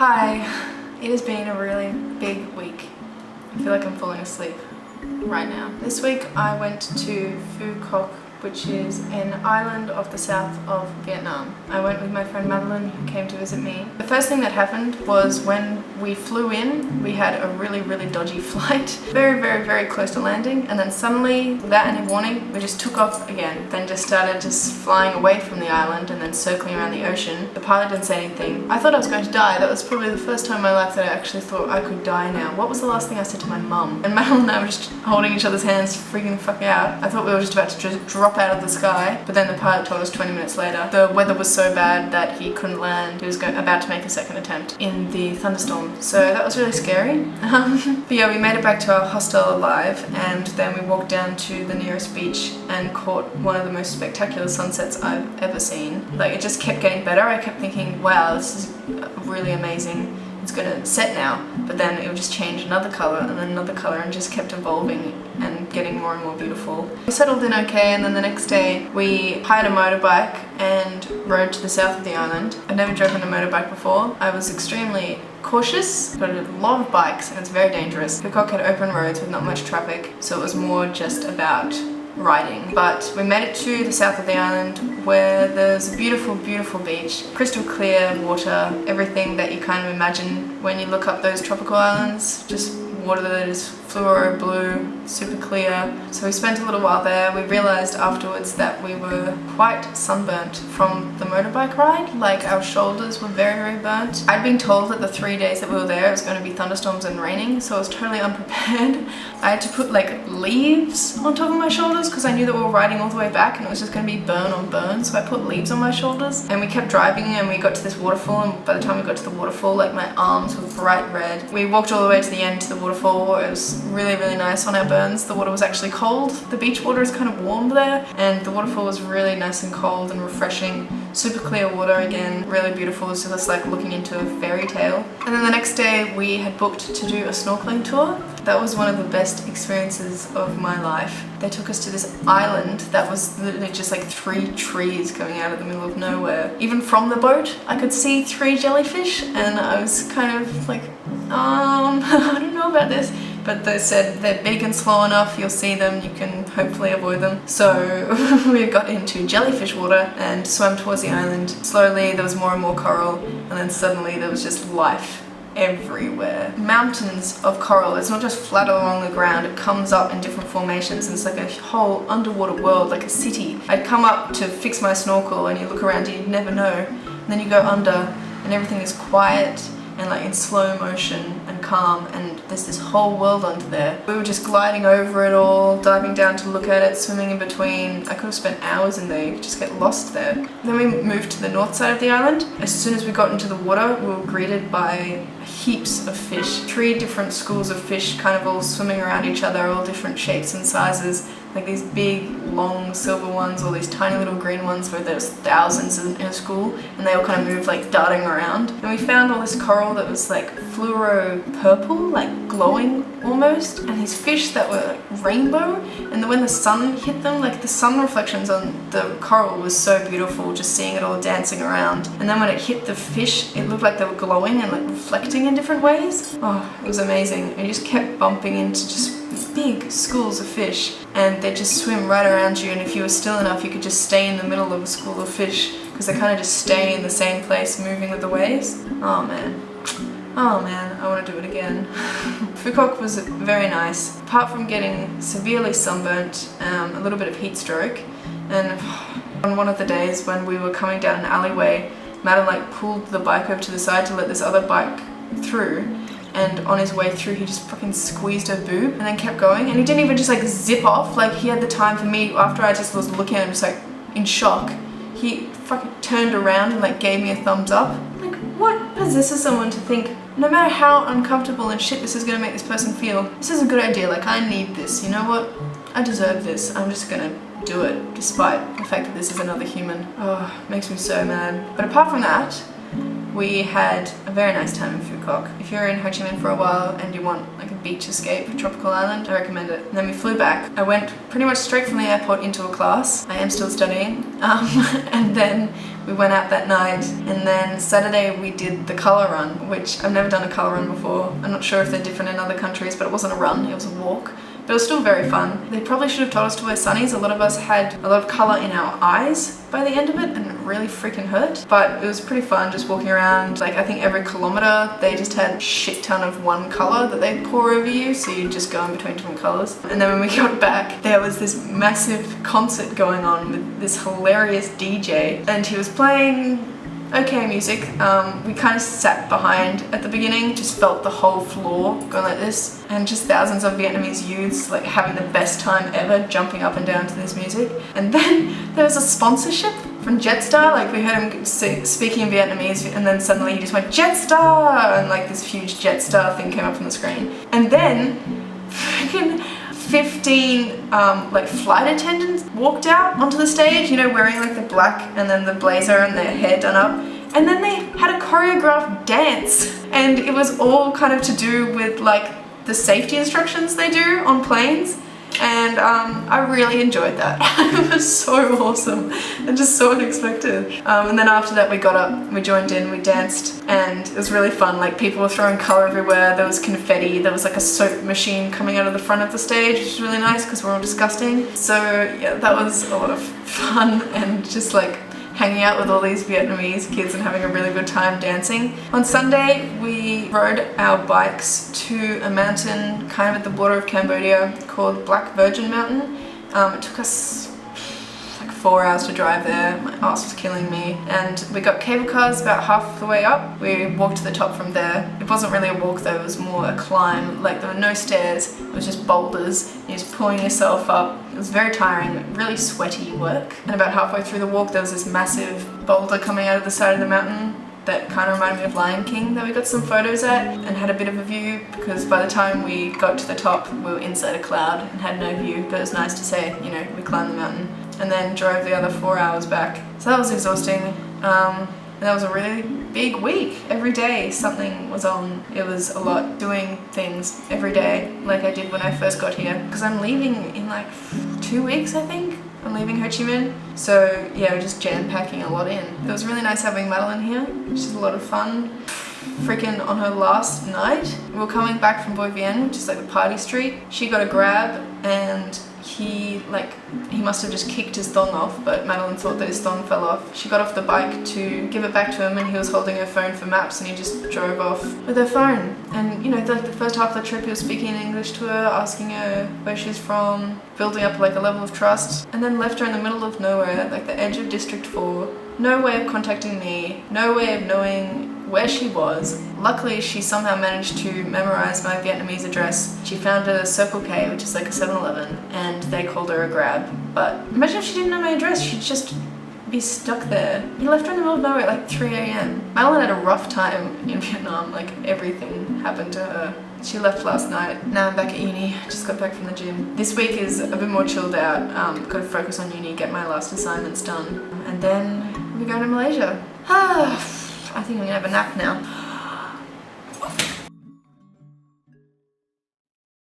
Hi, it has been a really big week. I feel like I'm falling asleep right now. This week I went to Phu Quoc, which is an island off the south of Vietnam. I went with my friend Madeline, who came to visit me. The first thing that happened was when we flew in, we had a really dodgy flight. Very close to landing, and then suddenly, without any warning, we just took off again. Then just started flying away from the island and then circling around the ocean. The pilot didn't say anything. I thought I was going to die. That was probably the first time in my life that I actually thought I could die now. What was the last thing I said to my mum? And Madeline and I were just holding each other's hands, freaking the fuck out. I thought we were just about to just drop out of the sky, but then the pilot told us 20 minutes later the weather was so bad that he couldn't land. He was about to make a second attempt in the thunderstorm, so that was really scary. But yeah, we made it back to our hostel alive, and then we walked down to the nearest beach and caught one of the most spectacular sunsets I've ever seen. Like, it just kept getting better. I kept thinking, wow, this is really amazing. It's gonna set now, but then it would just change another colour and then another colour and just kept evolving and getting more and more beautiful. We settled in okay, and then the next day we hired a motorbike and rode to the south of the island. I'd never driven a motorbike before. I was extremely cautious, but a lot of bikes and it's very dangerous. Phu Quoc had open roads with not much traffic, so it was more just about riding. But we made it to the south of the island where there's a beautiful beach, crystal clear water, everything that you kind of imagine when you look up those tropical islands, just water that is fluoro blue, super clear. So we spent a little while there. We realised afterwards that we were quite sunburnt from the motorbike ride. Like, our shoulders were very burnt. I'd been told that the 3 days that we were there it was going to be thunderstorms and raining, so I was totally unprepared. I had to put like leaves on top of my shoulders because I knew that we were riding all the way back and it was just going to be burn on burn, so I put leaves on my shoulders. And we kept driving and we got to this waterfall, and by the time we got to the waterfall, like, my arms were bright red. We walked all the way to the end to the waterfall. It was really nice on our burns. The water was actually cold. The beach water is kind of warm there, and the waterfall was really nice and cold and refreshing. Super clear water again, really beautiful. So it's like looking into a fairy tale. And then the next day we had booked to do a snorkeling tour. That was one of the best experiences of my life. They took us to this island that was literally just like 3 trees coming out of the middle of nowhere. Even from the boat, I could see 3 jellyfish, and I was kind of like, I don't know about this. But they said they're big and slow enough, you'll see them, you can hopefully avoid them. So we got into jellyfish water and swam towards the island. Slowly there was more and more coral, and then suddenly there was just life everywhere. Mountains of coral. It's not just flat along the ground, it comes up in different formations, and it's like a whole underwater world, like a city. I'd come up to fix my snorkel and you look around and you'd never know. And then you go under and everything is quiet and like in slow motion and calm, and there's this whole world under there. We were just gliding over it all, diving down to look at it, swimming in between. I could have spent hours in there, you could just get lost there. Then we moved to the north side of the island. As soon as we got into the water, we were greeted by heaps of fish. 3 different schools of fish kind of all swimming around each other, all different shapes and sizes. Like these big, long silver ones, or these tiny little green ones where there's thousands in a school, and they all kind of move like darting around. And we found all this coral that was like fluoro purple, like glowing almost, and these fish that were rainbow, and when the sun hit them, like the sun reflections on the coral was so beautiful, just seeing it all dancing around. And then when it hit the fish, it looked like they were glowing and like reflecting in different ways. Oh, it was amazing. And you just kept bumping into just big schools of fish, and they just swim right around you, and if you were still enough you could just stay in the middle of a school of fish because they kind of just stay in the same place moving with the waves. Oh man, I want to do it again. Phu Quoc was very nice. Apart from getting severely sunburnt, a little bit of heat stroke, and on one of the days when we were coming down an alleyway, Madeline like pulled the bike over to the side to let this other bike through, and on his way through he just fucking squeezed her boob and then kept going, and he didn't even just like zip off. Like, he had the time for me, after I just was looking at him just like in shock, he fucking turned around and like gave me a thumbs up. Like, what possesses someone to think no matter how uncomfortable and shit this is gonna make this person feel, this is a good idea, like I need this, you know what, I deserve this, I'm just gonna do it despite the fact that this is another human. Oh, makes me so mad. But apart from that, we had a very nice time in Phu Quoc. If you're in Ho Chi Minh for a while and you want like a beach escape, a tropical island, I recommend it. And then we flew back. I went pretty much straight from the airport into a class. I am still studying. And then we went out that night, and then Saturday we did the colour run, which I've never done a colour run before. I'm not sure if they're different in other countries, but it wasn't a run, it was a walk. But it was still very fun. They probably should have told us to wear sunnies. A lot of us had a lot of colour in our eyes by the end of it, and it really freaking hurt. But it was pretty fun just walking around. Like, I think every kilometre they just had a shit ton of one colour that they'd pour over you, so you'd just go in between different colours. And then when we got back, there was this massive concert going on with this hilarious DJ, and he was playing okay music. We kind of sat behind at the beginning, just felt the whole floor going like this, and just thousands of Vietnamese youths like having the best time ever jumping up and down to this music. And then there was a sponsorship from Jetstar. Like, we heard him speaking in Vietnamese, and then suddenly he just went Jetstar, and like this huge Jetstar thing came up on the screen. And then freaking 15 like flight attendants walked out onto the stage, you know, wearing like the black and then the blazer and their hair done up, and then they had a choreographed dance, and it was all kind of to do with like the safety instructions they do on planes. And I really enjoyed that. It was so awesome and just so unexpected. And then after that we got up, we joined in, we danced, and it was really fun. Like, people were throwing colour everywhere, there was confetti, there was like a soap machine coming out of the front of the stage, which was really nice because we're all disgusting. So yeah, that was a lot of fun, and just like hanging out with all these Vietnamese kids and having a really good time dancing. On Sunday, we rode our bikes to a mountain kind of at the border of Cambodia called Black Virgin Mountain. It took us like 4 hours to drive there. My ass was killing me. And we got cable cars about half the way up. We walked to the top from there. It wasn't really a walk though, it was more a climb. Like, there were no stairs, it was just boulders. You're just pulling yourself up. It was very tiring, really sweaty work. And about halfway through the walk, there was this massive boulder coming out of the side of the mountain that kind of reminded me of Lion King that we got some photos at and had a bit of a view, because by the time we got to the top, we were inside a cloud and had no view, but it was nice to say, you know, we climbed the mountain, and then drove the other 4 hours back. So that was exhausting. And that was a really big week. Every day something was on. It was a lot, doing things every day like I did when I first got here, because I'm leaving in like 2 weeks, I think. I'm leaving Ho Chi Minh. So yeah, we're just jam-packing a lot in. It was really nice having Madeline here, which is a lot of fun. Freaking on her last night, we were coming back from Boi Vien, which is like a party street. She got a grab, and he must have just kicked his thong off, but Madeline thought that his thong fell off. She got off the bike to give it back to him, and he was holding her phone for maps, and he just drove off with her phone. And you know, like the first half of the trip he was speaking in English to her, asking her where she's from, building up like a level of trust, and then left her in the middle of nowhere, like the edge of District 4. No way of contacting me, no way of knowing where she was. Luckily, she somehow managed to memorize my Vietnamese address. She found a Circle K, which is like a 7-Eleven, and they called her a grab. But imagine if she didn't know my address, she'd just be stuck there. You left her in the middle of nowhere at like 3 a.m. Madeline had a rough time in Vietnam, like everything happened to her. She left last night. Now I'm back at uni, just got back from the gym. This week is a bit more chilled out. Got to focus on uni, get my last assignments done, and then we go to Malaysia. I think I'm gonna have a nap now.